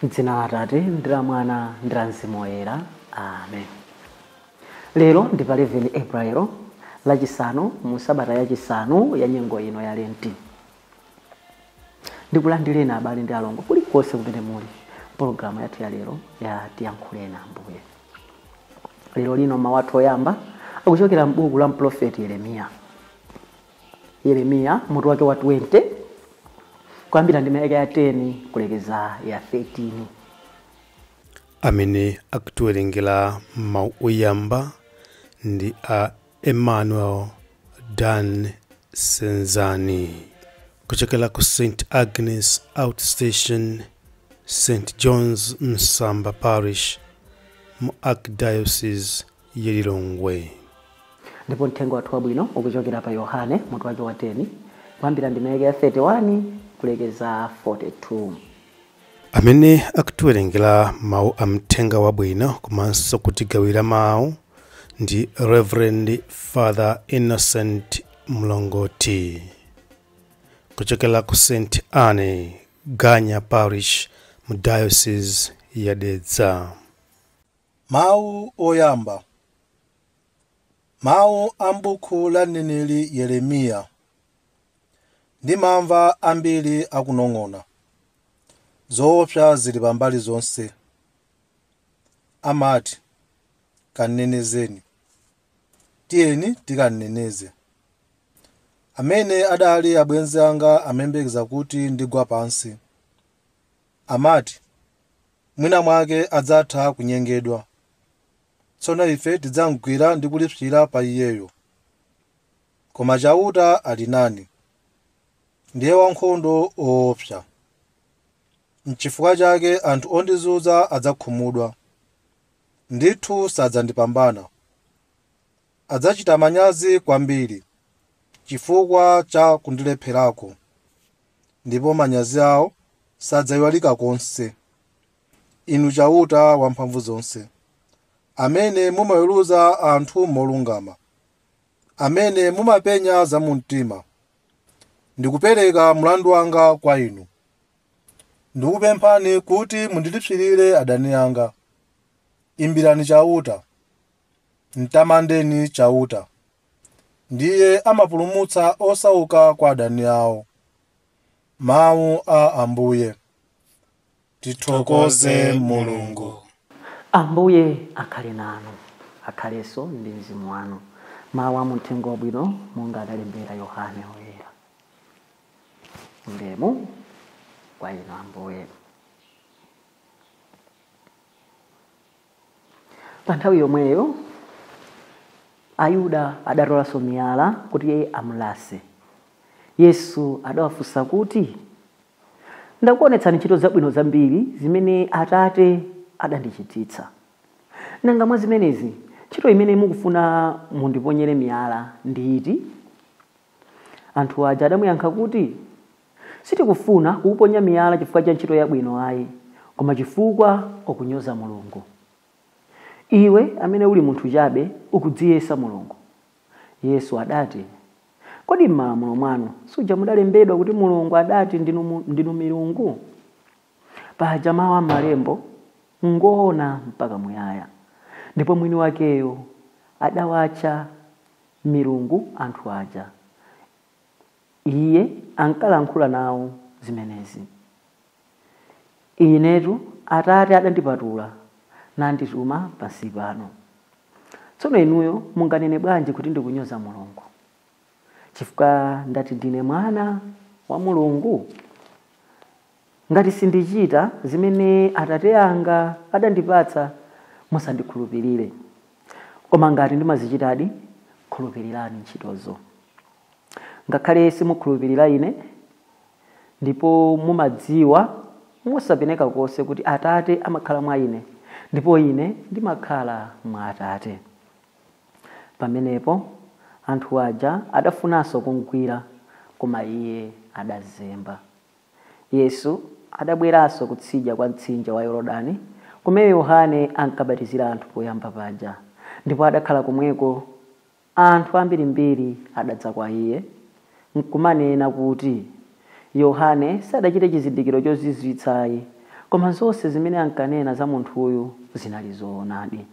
M'dzina la Atate ndi la Mwana ndi la Mzimu Woyera. Amen. Lero ndi pa 11 April lachisanu mu sabata yachisanu ya nyengo ino ya Lenti. Ndikulandireni abale ndi alongo kulikonse kumene muli. Programu yathu ya lero ya tiyankhuleni Ambuye. Lero lino mawu athu oyamba akuchokera m'buku la mprofeti Yeremiya. Yeremiya mutu wake wa 20 kuyambira ndime ya 10 kulekeza ya 13. Amene akutiwerengera mawu oyamba ndi a Emmanuel Dan Senzani kuchokera ku St. Agnes Outstation, St. John's Msamba Parish mu Archdiocese ya Lilongwe. Ndipo mthenga wathu wabwino ukuchokera pa Yohane mutu wake wa 10 kuyambira ndime ya 31 kulekeza 42. Amene akutiwerengera mawu a mthenga wabwino komanso kutigawira mawu ndi Reverend Father Innocent Mlongoti kuchokera ku St. Anne Ganya Parish mu Diocese ya Dedza. Mawu oyamba. Mawu a m'buku la mneneri Yeremiya. Ndimamva ambiri akunong'ona. Zoopsa zili pambali zonse. Amati, kanenezeni. Tiyeni tikaneneze. Amene adali abwenzi anga amembekeza kuti ndigwa pansi. Amati, mwina mwake adzatha kunyengedwa. Tsono ife tidzamugwira ndi kulipsira pa iyeyo. Koma chauta ali nani. Ndiye wankhondo woopsa. N'chifukwa chake anthu ondizunza adzakhumudwa. Ndithu sadzandipambana. Adzachita manyazi kwambiri chifukwa cha kundilepherako. Ndipo manyazi awo sadzayiwalika konse. Inu chauta wamphamvu zonse, amene mumaweruza anthu molungama, amene mumapenya za mumtima, ndikupereka mlandu wanga kwa inu. Ndikupemphani kuti mundilipsirire adani anga. Imbirani chauta, mtamandeni chauta. Ndiye amapulumutsa osauka kwa adani awo. Mawu a Ambuye. Tithokoze Mulungu. Ambuye akhale nanu, akhalenso ndi mzimu wanu. Mawu a mthenga wabwino monga adalembera Yohane Woyera. Ulemu kwa inu Ambuye. Pa nthawi yomweyo Ayuda adatolanso miyala kuti iye amulase. Yesu adawafunsa kuti, ndakuonetsani ntchito zabwino zambiri zimene Atate adandichititsa. Nanga mwa zimenezi ntchito imene mukufuna mundiponyere miyala ndi iti? Anthu aja adamuyankha kuti, sitikufuna kukuponya miyala chifukwa cha ntchito yabwino ayi, koma chifukwa ukunyoza Mulungu. Iwe amene uli munthu chabe ukudziyesa Mulungu. Yesu adati, kodi m'malamulo mwanu suja mudalembedwa kuti Mulungu adati ndinu milungu? Paja mawu a m'malembo ngoona mpaka muyaya. Ndipo mwini wakeyo adawatcha milungu anthu aja. Iye ankalankhula nawo zimenezi. Inetu Atate adandipatula nandituma pansi pano. Tsono inuyo munganene bwanji kuti ndikunyoza Mulungu? Chifukwa ndati ndine mwana wa Mulungu? Ngati sindichita zimene Atate anga adandipatsa, musandikhulupirire. Koma ngati ndimazichitadi, khulupirirani ntchitozo. Ngakhale simukhulupirira ine, ndipo mumadziwa musapeneka konse kuti Atate amakhala mwa ine, ndipo ine ndimakhala mwa Atate. Pamenepo anthu aja adafunanso kumugwira, koma iye adazemba. Yesu adabweranso kutsidya kwa mtsinje wa Yorodani, kumene Yohane ankabatizira anthu poyamba paja. Ndipo adakhala komweko, anthu ambirimbiri adadza kwa iye, nkumanena kuti Yohane sadachite chizindikiro chozizwitsayi, koma zonse zimene ankanena za munthu uyu zinali zoonadi.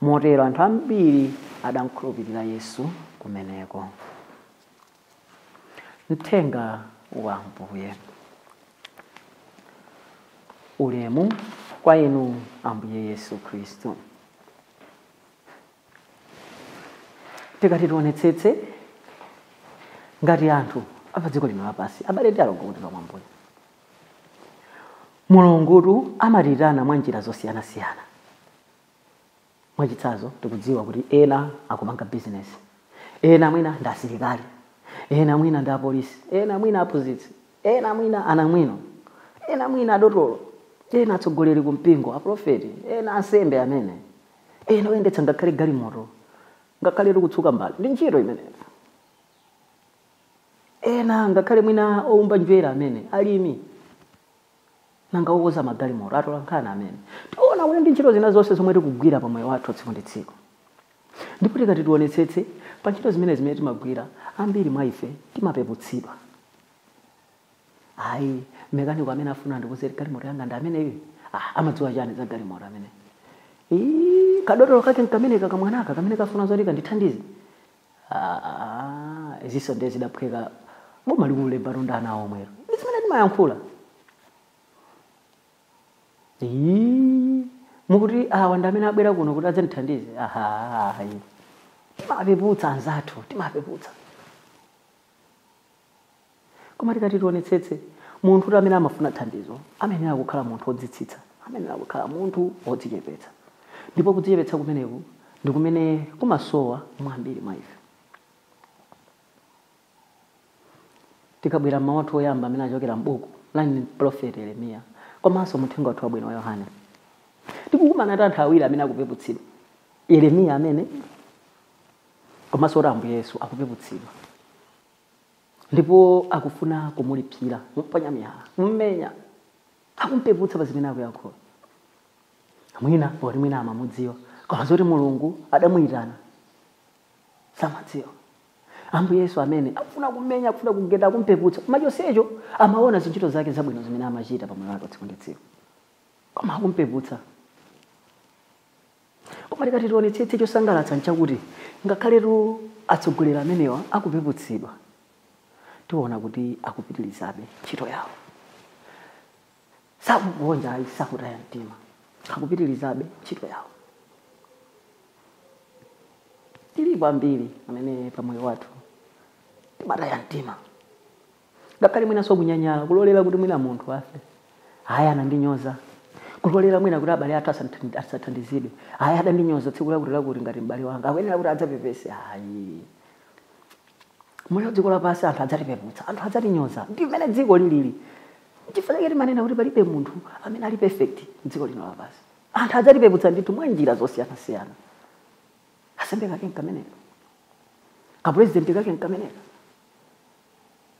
Motero anthu ambiri adamkhulupirira Yesu kumeneko. Mthenga wa Ambuye. Ulemu kwa inu Ambuye Yesu Kristu. Tikati tionetsetse ngati anthu apa dziko lino lapansi abale ndi alongo kuti pamwambuye. Mulungu amatitana mwa njira zosiyana-siyana. Mwachitsanzo tikudziwa kuti ena akumanga business, ena mwina ndi asilikali, ena mwina ndi apolisi, ena mwina aphunzitsi, ena mwina anamwino, ena mwina adotolo, ena atsogoleri kumpingo, aprofeti, ena ansembe amene, ena oyendetsa ngakhale galimoto, ngakhale kutsuka mbali ndi ntchito imene. Ena ngakhale mwina oumba njwera amene alimi nanga okoza magalimoto atolankhana amene. Tiona kuti ndi ntchito zina zonse zomwe tikugwira pa moyo wathu tsiku ndi tsiku. Ndipo tikati tionetsetse pa ntchito zimene timagwira ambiri mwa ife timapeputsidwa. Ayi mekaniko amene afuna ndikuze galimoto yanga ndi ameneyo amadziwa chani za galimoto amene. Kadotolo kake nkameneka kamwanaka kamene kafuna zoti kandithandize. Iziso ndi zidaphweka boma likulemba tondana omwero. Zimene timayankhula. Mukuti wanda amene abwera kuno kuti adzandithandize. Timapeputsa anzathu, timapeputsa. Koma tikati tionetsetse munthu amene amafuna thandizo amene akukhala munthu odzitsitsa, amene akukhala munthu odzichepetsa. Ndipo kudzichepetsa kumeneku ndi kumene kumasowa mwambiri mwa ife. Tikabwera mawathu oyamba amene achokera m'buku la Prophet Yeremiya komanso muthenga wathu wabwino wa Yohane. Tikukumana ndi anthu awiri amene akupeputsidwa. Yeremiya amene komanso Ambuye Yesu akupeputsidwa. Ndipo akufuna kumulipira, kumponya miyala, kummenya. Akumpeputsa pa zimene akuyankhula. Mwina poti mwina amamudziwa, koma zoti Mulungu adamuyitana samadziwa. Ambuye Yesu amene akufuna kummenya, akufuna kugenda, akumpeputsa. Koma chonsecho amaona zintchito zake zabwino zimene amachita pa moyo wake tsiku ndi tsiku. Koma akumpeputsa. Koma tikati tionetsetse chosangalatsa nchakuti ngakhale atsogoleri amenewa akupeputsidwa, tiona kuti akupitirizabe ntchito yawo. Sakugonja ayi, sakutaya mtima. Akupitirizabe ntchito yawo. Tilipo ambiri amene pa moyo wathu timataya mtima. Ngakhale mwina kunyanyala kulolera kuti mwina munthu afe. Aya anandinyoza. Kulolera mwina kuti abale athu asathandizidwe. Aya adandinyoza tsiku lakuti ngati m'bale wanga akuyenera kuti adzapepese. Ayi. Moyo dziko lapansi anthu adzatipeputsa, anthu adzatinyoza. Ndi mmene dziko lilili. Chifukwa timanena kuti palibe munthu amene ali perfect dziko lino lapansi. Anthu adzatipeputsa ndithu mwa njira zosiyana-siyana. Asembe kake nkameneka. President kake nkameneka.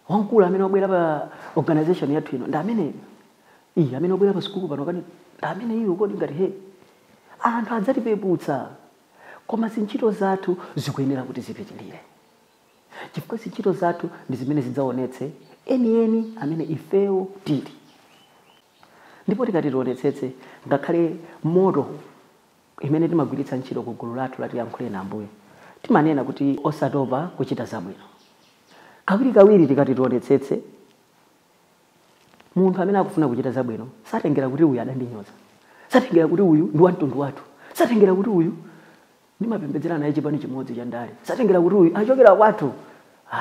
Wankulu amene wabwera pa organization yathu ino ndi ameneyo. Amene wabwera pa sukulu pano kani amene iyo kodi ngati anthu adzatipeputsa. Koma zintchito zathu zikuyenera kuti zipitirire. Chifukwa zintchito zathu ndi zimene zidzaonetse eni amene ifewo tili. Ndipo tikati tionetsetse ngakhale moto imene timagwiritsa ntchito ku gulu lathu lati yankhule na Ambuye. Timanena kuti osatopa kuchita zabwino. Kawiri tikati tionetsetse munthu amene akufuna kuchita zabwino satengera kuti uyu adandinyoza. Satengera kuti uyu ndi wamtundu wathu. Satengera kuti uyu ndimapembedzera naye chipani chimodzi cha ndale. Satengera kuti uyu achokera kwathu.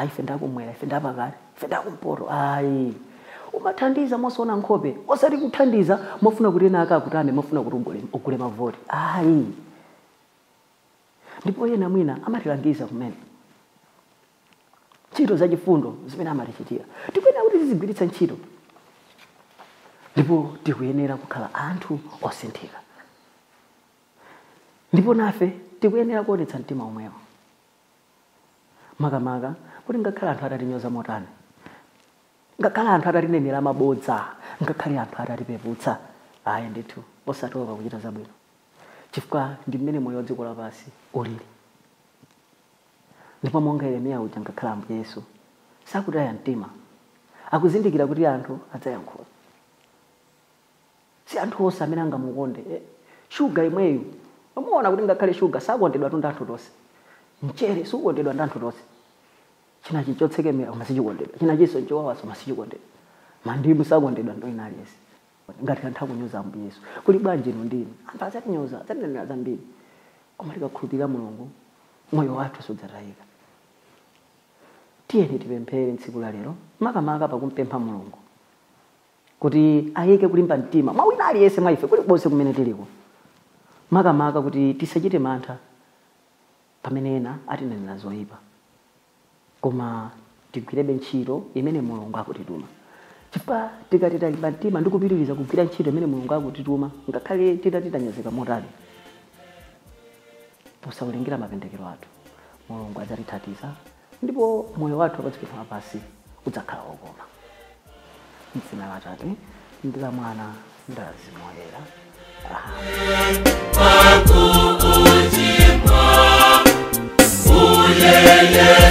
Ife ndakumwera, ife ndapakale, ife ndakumpoto. Umathandiza mosona nkhope, osati kuthandiza mofuna kuti ena akakutame, mofuna kuti ugule mavoti. Ndipo yena mwina amatilangiza kumene. Ntchito zachifundo zimene amatichitira. Tikuyenera kuti tizigwiritsa ntchito. Ndipo tikuyenera kukhala anthu osinthika. Ndipo nafe tikuyenera kuonetsa mtima omwewo. Makamaka kuti ngakhale anthu atatinyoza motani, ngakhale anthu atatinenera mabodza, ngakhale anthu atatipeputsa, ndithu osatopa kuchita zabwino. Chifukwa ndi mmene moyo wa dziko lapansi ulili. Ndipo monga Yeremiya uja ngakhale Ambuye Yesu sakutaya mtima, akuzindikira kuti anthu adzayankhula. si anthu onse amene angamukonde. Shuga imweyo amuona kuti ngakhale shuga sakondedwa ndi anthu tonse. Mchere sukondedwa ndi anthu tonse. China chichotsekemera koma sichikondedwa. China chiso chowawa koma sichikondedwa. Mandimu sakondedwa ndo ina aliyense. Ngati anthu akunyoza Ambuye Yesu. Kuli bwanji ino ndini. Anthu azatinyoza, azatinenera zambiri. Koma tikakhulupirira Mulungu, moyo wathu sudzatayika. Tiyeni tipemphere tsiku la lero, makamaka pakumpempha Mulungu kuti ayike kulimba mtima mwa wina aliyense mwa ife kulikonse kumene tiliko. Makamaka kuti tisachite mantha pamene ena atinenera zoyipa, koma tigwirebe ntchito imene Mulungu akutituma. Chifukwa tikati talimba mtima ndi kupitiriza kugwira ntchito imene Mulungu akutituma, ngakhale titanyozeka motani, posawulengera mapendekero athu, Mulungu adzatithandiza ndipo moyo wathu pa dziko lapansi udzakhala wokoma. M'dzina la Atate ndi la Mwana ndi la Mzimu Woyera. Amen.